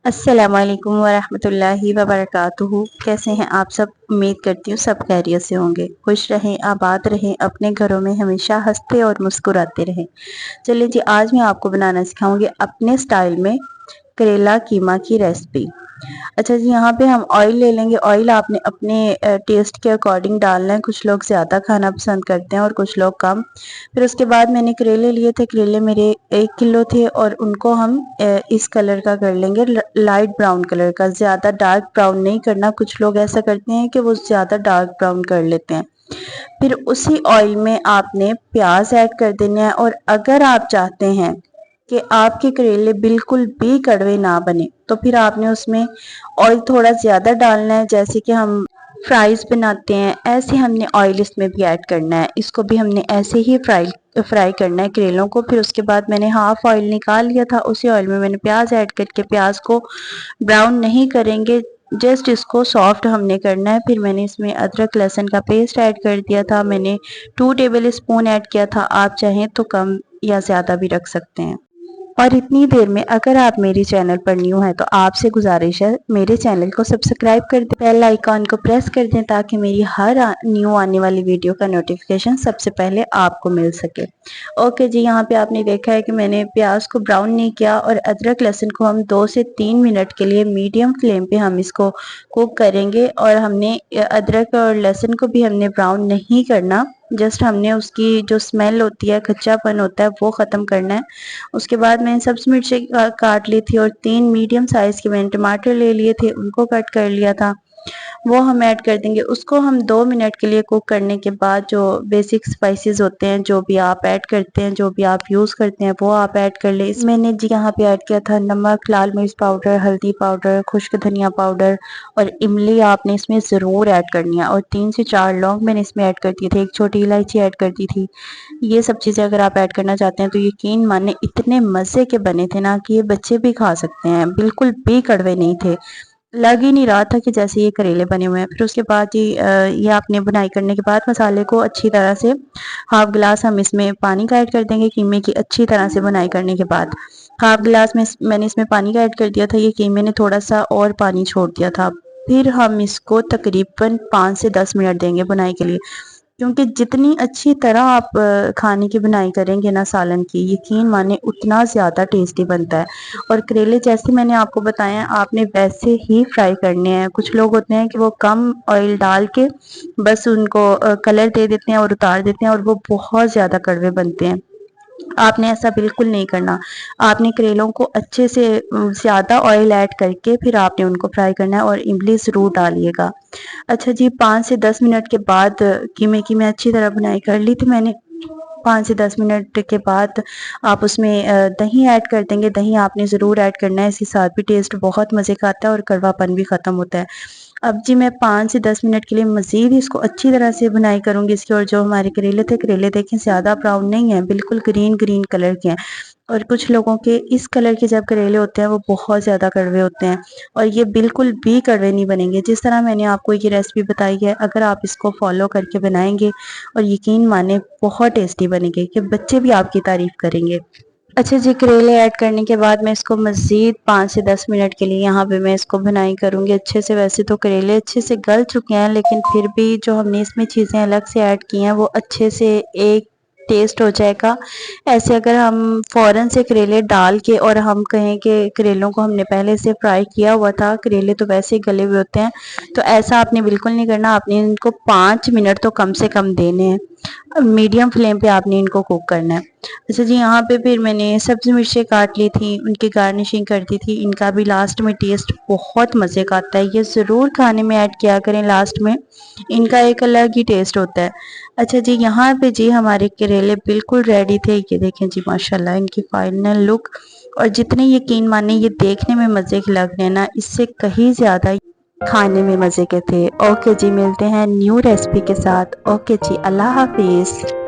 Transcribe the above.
अस्सलामुअलैकुम वरहमतुल्लाहि वबरकातुहू। कैसे हैं आप सब? उम्मीद करती हूँ सब खैरियत से होंगे। खुश रहें, आबाद रहें, अपने घरों में हमेशा हंसते और मुस्कुराते रहें। चलिए जी, आज मैं आपको बनाना सिखाऊंगी अपने स्टाइल में करेला कीमा की रेसिपी। अच्छा जी, यहाँ पे हम ऑयल ले लेंगे। ऑयल आपने अपने टेस्ट के अकॉर्डिंग डालना है। कुछ लोग ज़्यादा खाना पसंद करते हैं और कुछ लोग कम। फिर उसके बाद मैंने करेले लिए थे। करेले मेरे 1 किलो थे और उनको हम इस कलर का कर लेंगे, लाइट ब्राउन कलर का। ज़्यादा डार्क ब्राउन नहीं करना। कुछ लोग ऐसा करते हैं कि वो ज़्यादा डार्क ब्राउन कर लेते हैं। फिर उसी ऑयल में आपने प्याज ऐड कर देना है। और अगर आप चाहते हैं कि आपके करेले बिल्कुल भी कड़वे ना बने तो फिर आपने उसमें ऑयल थोड़ा ज़्यादा डालना है। जैसे कि हम फ्राइज़ बनाते हैं, ऐसे हमने ऑयल इसमें भी ऐड करना है। इसको भी हमने ऐसे ही फ्राई करना है करेलों को। फिर उसके बाद मैंने हाफ ऑयल निकाल लिया था। उसी ऑयल में मैंने प्याज ऐड करके प्याज को ब्राउन नहीं करेंगे, जस्ट इसको सॉफ्ट हमने करना है। फिर मैंने इसमें अदरक लहसुन का पेस्ट ऐड कर दिया था। मैंने 2 टेबल स्पून ऐड किया था। आप चाहें तो कम या ज़्यादा भी रख सकते हैं। और इतनी देर में अगर आप मेरे चैनल पर न्यू हैं तो आपसे गुजारिश है, मेरे चैनल को सब्सक्राइब कर दें, बेल आइकॉन को प्रेस कर दें ताकि मेरी हर न्यू आने वाली वीडियो का नोटिफिकेशन सबसे पहले आपको मिल सके। ओके जी, यहाँ पे आपने देखा है कि मैंने प्याज को ब्राउन नहीं किया। और अदरक लहसुन को हम 2 से 3 मिनट के लिए मीडियम फ्लेम पे हम इसको कुक करेंगे। और हमने अदरक और लहसुन को भी हमने ब्राउन नहीं करना, जस्ट हमने उसकी जो स्मेल होती है, कच्चापन होता है, वो ख़त्म करना है। उसके बाद मैंने सब्ज़ मिर्ची काट ली थी और 3 मीडियम साइज़ के मैंने टमाटर ले लिए थे, उनको कट कर लिया था। वो हम ऐड कर देंगे। उसको हम 2 मिनट के लिए कुक करने के बाद जो बेसिक स्पाइसेस होते हैं, जो भी आप ऐड करते हैं, जो भी आप यूज़ करते हैं, वो आप ऐड कर लें। मैंने जी यहाँ पे ऐड किया था नमक, लाल मिर्च पाउडर, हल्दी पाउडर, खुश्क धनिया पाउडर और इमली आपने इसमें ज़रूर ऐड करनी है। और 3 से 4 लौंग मैंने इसमें ऐड कर दिए थे, 1 छोटी इलायची ऐड कर दी थी। ये सब चीज़ें अगर आप ऐड करना चाहते हैं तो यकीन माने इतने मज़े के बने थे ना कि ये बच्चे भी खा सकते हैं। बिल्कुल भी कड़वे नहीं थे, लग ही नहीं रहा था कि जैसे ये करेले बने हुए हैं। फिर उसके बाद ये आपने बुनाई करने के बाद मसाले को अच्छी तरह से हाफ गिलास हम इसमें पानी का ऐड कर देंगे। कीमे की अच्छी तरह से बुनाई करने के बाद हाफ गिलास में मैंने इसमें पानी का ऐड कर दिया था। ये कीमे ने थोड़ा सा और पानी छोड़ दिया था। फिर हम इसको तकरीबन 5 से 10 मिनट देंगे बुनाई के लिए, क्योंकि जितनी अच्छी तरह आप खाने की बुनाई करेंगे ना सालन की, यकीन माने उतना ज़्यादा टेस्टी बनता है। और करेले जैसे मैंने आपको बताया आपने वैसे ही फ्राई करने हैं। कुछ लोग होते हैं कि वो कम ऑयल डाल के बस उनको कलर दे देते हैं और उतार देते हैं और वो बहुत ज़्यादा कड़वे बनते हैं। आपने ऐसा बिल्कुल नहीं करना। आपने करेलों को अच्छे से ज़्यादा ऑयल ऐड करके फिर आपने उनको फ्राई करना है और इमली ज़रूर डालिएगा। अच्छा जी, 5 से 10 मिनट के बाद कीमे की मैं अच्छी तरह बुनाई कर ली थी मैंने। 5 से 10 मिनट के बाद आप उसमें दही ऐड कर देंगे। दही आपने ज़रूर ऐड करना है, इसके साथ भी टेस्ट बहुत मज़े का आता है और कड़वापन भी ख़त्म होता है। अब जी मैं 5 से 10 मिनट के लिए मज़ीद इसको अच्छी तरह से बुनाई करूँगी इसकी। और जो हमारे करेले थे, करेले देखें ज़्यादा ब्राउन नहीं है, बिल्कुल ग्रीन ग्रीन कलर के हैं। और कुछ लोगों के इस कलर के जब करेले होते हैं वो बहुत ज़्यादा कड़वे होते हैं और ये बिल्कुल भी कड़वे नहीं बनेंगे। जिस तरह मैंने आपको ये रेसिपी बताई है, अगर आप इसको फॉलो करके बनाएंगे और यकीन माने बहुत टेस्टी बनेंगे कि बच्चे भी आपकी तारीफ़ करेंगे। अच्छा जी, करेले ऐड करने के बाद मैं इसको मज़ीद 5 से 10 मिनट के लिए यहाँ पे मैं इसको भुनाई करूँगी अच्छे से। वैसे तो करेले अच्छे से गल चुके हैं, लेकिन फिर भी जो हमने इसमें चीज़ें अलग से ऐड की हैं वो अच्छे से एक टेस्ट हो जाएगा। ऐसे अगर हम फ़ौरन से करेले डाल के और हम कहें कि करेलों को हमने पहले से फ्राई किया हुआ था, करेले तो वैसे ही गले हुए होते हैं, तो ऐसा आपने बिल्कुल नहीं करना। आपने इनको 5 मिनट तो कम से कम देने हैं। मीडियम फ्लेम पे आपने इनको कुक करना है। अच्छा जी, यहाँ पे फिर मैंने सब्ज़ी मिर्चें काट ली थी, उनकी गार्निशिंग कर दी थी। इनका भी लास्ट में टेस्ट बहुत मज़े का आता है, ये ज़रूर खाने में ऐड किया करें लास्ट में, इनका एक अलग ही टेस्ट होता है। अच्छा जी, यहाँ पे जी हमारे करेले बिल्कुल रेडी थे। ये देखें जी माशाल्लाह इनकी फाइनल लुक। और जितने यकीन माने ये देखने में मज़े के लग रहे हैं ना, इससे कहीं ज़्यादा खाने में मज़े के थे। ओके जी, मिलते हैं न्यू रेसिपी के साथ। ओके जी, अल्लाह हाफिज़।